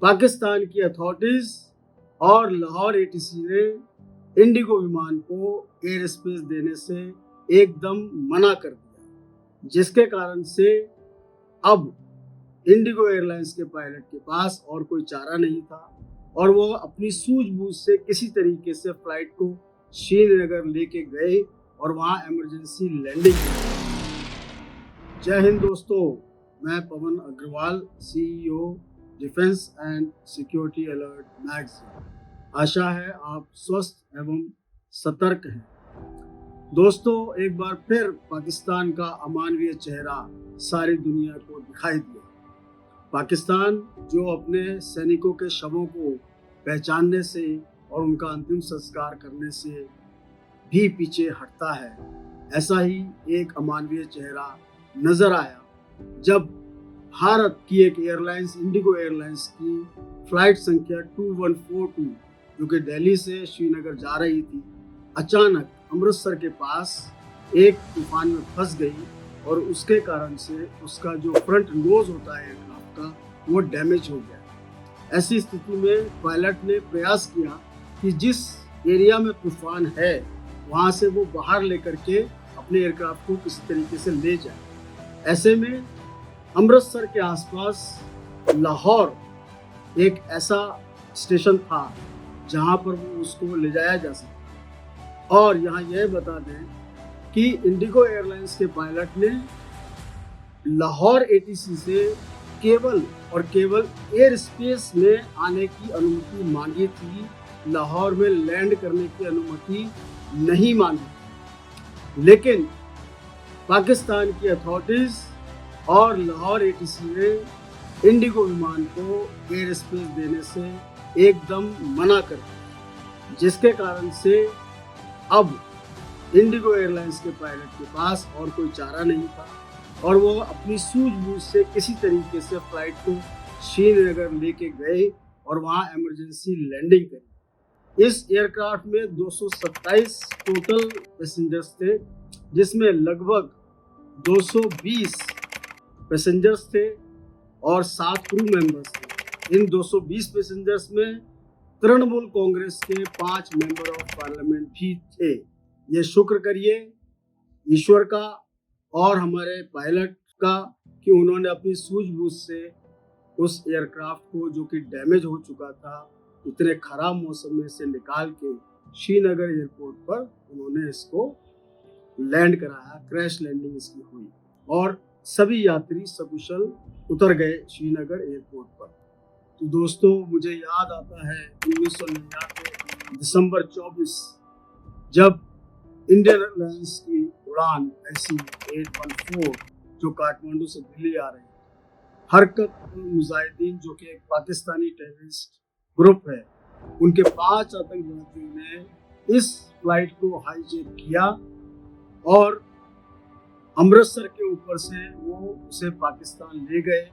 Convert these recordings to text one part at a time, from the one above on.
पाकिस्तान की अथॉरिटीज और लाहौर एटीसी ने इंडिगो विमान को एयर स्पेस देने से एकदम मना कर दिया, जिसके कारण से अब इंडिगो एयरलाइंस के पायलट के पास और कोई चारा नहीं था और वो अपनी सूझबूझ से किसी तरीके से फ्लाइट को श्रीनगर लेके गए और वहाँ इमरजेंसी लैंडिंग की। जय हिंद दोस्तों, मैं Pawan Agarwal, CEO defence and security alert magazine. आशा है आप स्वस्थ एवं सतर्क हैं। दोस्तों, एक बार फिर पाकिस्तान का अमानवीय चेहरा सारी दुनिया को दिखाई दिया। पाकिस्तान जो अपने सैनिकों के शवों को पहचानने से और उनका अंतिम संस्कार करने से भी पीछे हटता है, ऐसा ही एक अमानवीय चेहरा नजर आया जब भारत की एक एयरलाइंस इंडिगो एयरलाइंस की फ्लाइट संख्या 2142 जो कि दिल्ली से श्रीनगर जा रही थी, अचानक अमृतसर के पास एक तूफान में फंस गई और उसके कारण से उसका जो फ्रंट नोज होता है एयरक्राफ्ट का, वो डैमेज हो गया। ऐसी स्थिति में पायलट ने प्रयास किया कि जिस एरिया में तूफान है वहां से वो बाहर लेकर के अपने एयरक्राफ्ट को किसी तरीके से ले जाए। ऐसे में अमृतसर के आसपास लाहौर एक ऐसा स्टेशन था जहां पर वो उसको ले जाया जा सकता। और यहाँ यह बता दें कि इंडिगो एयरलाइंस के पायलट ने लाहौर एटीसी से केवल और केवल एयर स्पेस में आने की अनुमति मांगी थी, लाहौर में लैंड करने की अनुमति नहीं मांगी। लेकिन पाकिस्तान की अथॉरिटीज और लाहौर एटीसी ने इंडिगो विमान को एयर स्पेस देने से एकदम मना कर दिया, जिसके कारण से अब इंडिगो एयरलाइंस के पायलट के पास और कोई चारा नहीं था और वो अपनी सूझबूझ से किसी तरीके से फ्लाइट को श्रीनगर लेके गए और वहाँ इमरजेंसी लैंडिंग करी। इस एयरक्राफ्ट में 227 टोटल पैसेंजर्स थे, जिसमें लगभग 220 पैसेंजर्स थे और 7 क्रू मेंबर्स थे। इन 220 पैसेंजर्स में तृणमूल कांग्रेस के 5 मेंबर ऑफ पार्लियामेंट भी थे। ये शुक्र करिए ईश्वर का और हमारे पायलट का कि उन्होंने अपनी सूझबूझ से उस एयरक्राफ्ट को, जो कि डैमेज हो चुका था, इतने खराब मौसम में से निकाल के श्रीनगर एयरपोर्ट पर उन्होंने इसको लैंड कराया। क्रैश लैंडिंग इसकी हुई और सभी यात्री सकुशल उतर गए श्रीनगर एयरपोर्ट पर। तो दोस्तों, मुझे याद आता है 1999 दिसंबर 24 जब इंडियन एयरलाइंस की उड़ान ऐसी 814 जो काठमांडू से दिल्ली आ रही थी, हरकत मुजाहिदीन जो कि एक पाकिस्तानी टेररिस्ट ग्रुप है, उनके 5 आतंकवादियों ने इस फ्लाइट को हाईजैक किया और अमृतसर के ऊपर से वो उसे पाकिस्तान ले गए।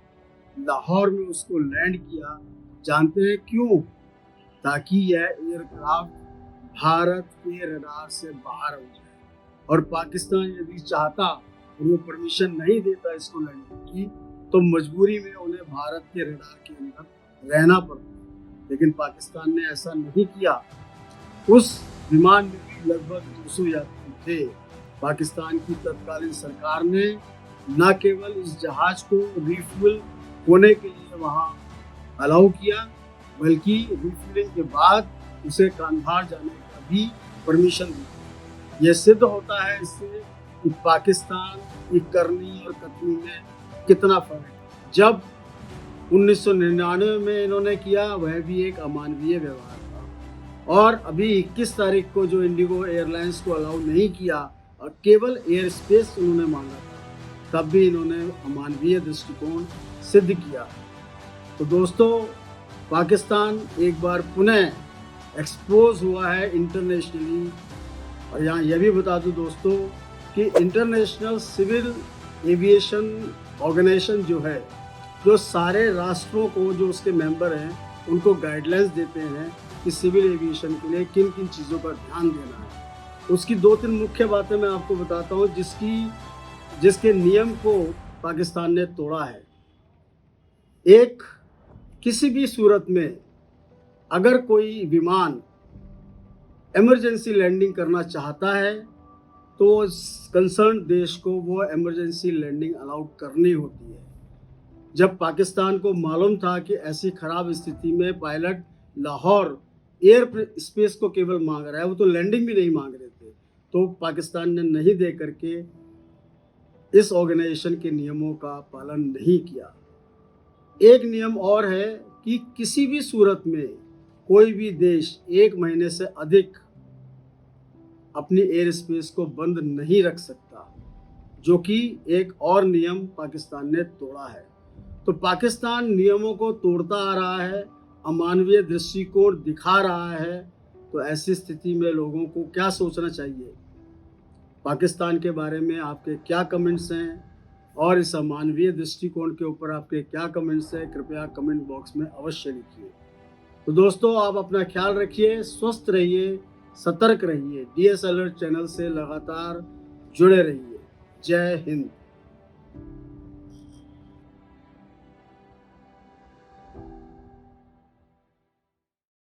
लाहौर में उसको लैंड किया। जानते हैं क्यों? ताकि यह एयरक्राफ्ट भारत के रडार से बाहर हो जाए और पाकिस्तान यदि चाहता और वो परमिशन नहीं देता इसको लैंडिंग की, तो मजबूरी में उन्हें भारत के रडार के अंदर रहना पड़ता। लेकिन पाकिस्तान ने ऐसा नहीं किया। उस विमान में भी लगभग 200 यात्री थे। पाकिस्तान की तत्कालीन सरकार ने न केवल इस जहाज को रिफ्यूल होने के लिए वहां अलाउ किया, बल्कि रिफ्यूलिंग के बाद उसे कांधार जाने का भी परमिशन दी। यह सिद्ध होता है इससे कि पाकिस्तान की करनी और कथनी में कितना फर्क है। जब 1999 में इन्होंने किया, वह भी एक अमानवीय व्यवहार था। और अभी 21 तारीख को जो इंडिगो एयरलाइंस को अलाउ नहीं किया और केवल एयर स्पेस उन्होंने मांगा था, तब भी इन्होंने अमानवीय दृष्टिकोण सिद्ध किया। तो दोस्तों, पाकिस्तान एक बार पुनः एक्सपोज हुआ है इंटरनेशनली। और यहाँ यह भी बता दूं दोस्तों कि इंटरनेशनल सिविल एविएशन ऑर्गेनाइजेशन जो है, जो सारे राष्ट्रों को, जो उसके मेंबर हैं, उनको गाइडलाइंस देते हैं कि सिविल एविएशन के लिए किन किन चीज़ों का ध्यान देना है। उसकी 2-3 मुख्य बातें मैं आपको बताता हूँ जिसके नियम को पाकिस्तान ने तोड़ा है। एक, किसी भी सूरत में अगर कोई विमान इमरजेंसी लैंडिंग करना चाहता है तो कंसर्न देश को वो इमरजेंसी लैंडिंग अलाउड करनी होती है। जब पाकिस्तान को मालूम था कि ऐसी खराब स्थिति में पायलट लाहौर एयर स्पेस को केवल मांग रहा है, वो तो लैंडिंग भी नहीं मांग रहे थे, तो पाकिस्तान ने नहीं दे करके इस ऑर्गेनाइजेशन के नियमों का पालन नहीं किया। एक नियम और है कि किसी भी सूरत में कोई भी देश 1 महीने से अधिक अपनी एयर स्पेस को बंद नहीं रख सकता, जो कि एक और नियम पाकिस्तान ने तोड़ा है। तो पाकिस्तान नियमों को तोड़ता आ रहा है, अमानवीय दृष्टिकोण दिखा रहा है। तो ऐसी स्थिति में लोगों को क्या सोचना चाहिए? पाकिस्तान के बारे में आपके क्या कमेंट्स हैं और इस अमानवीय दृष्टिकोण के ऊपर आपके क्या कमेंट्स हैं, कृपया कमेंट बॉक्स में अवश्य लिखिए। तो दोस्तों, आप अपना ख्याल रखिए, स्वस्थ रहिए, सतर्क रहिए। DS अलर्ट चैनल से लगातार जुड़े रहिए। जय हिंद।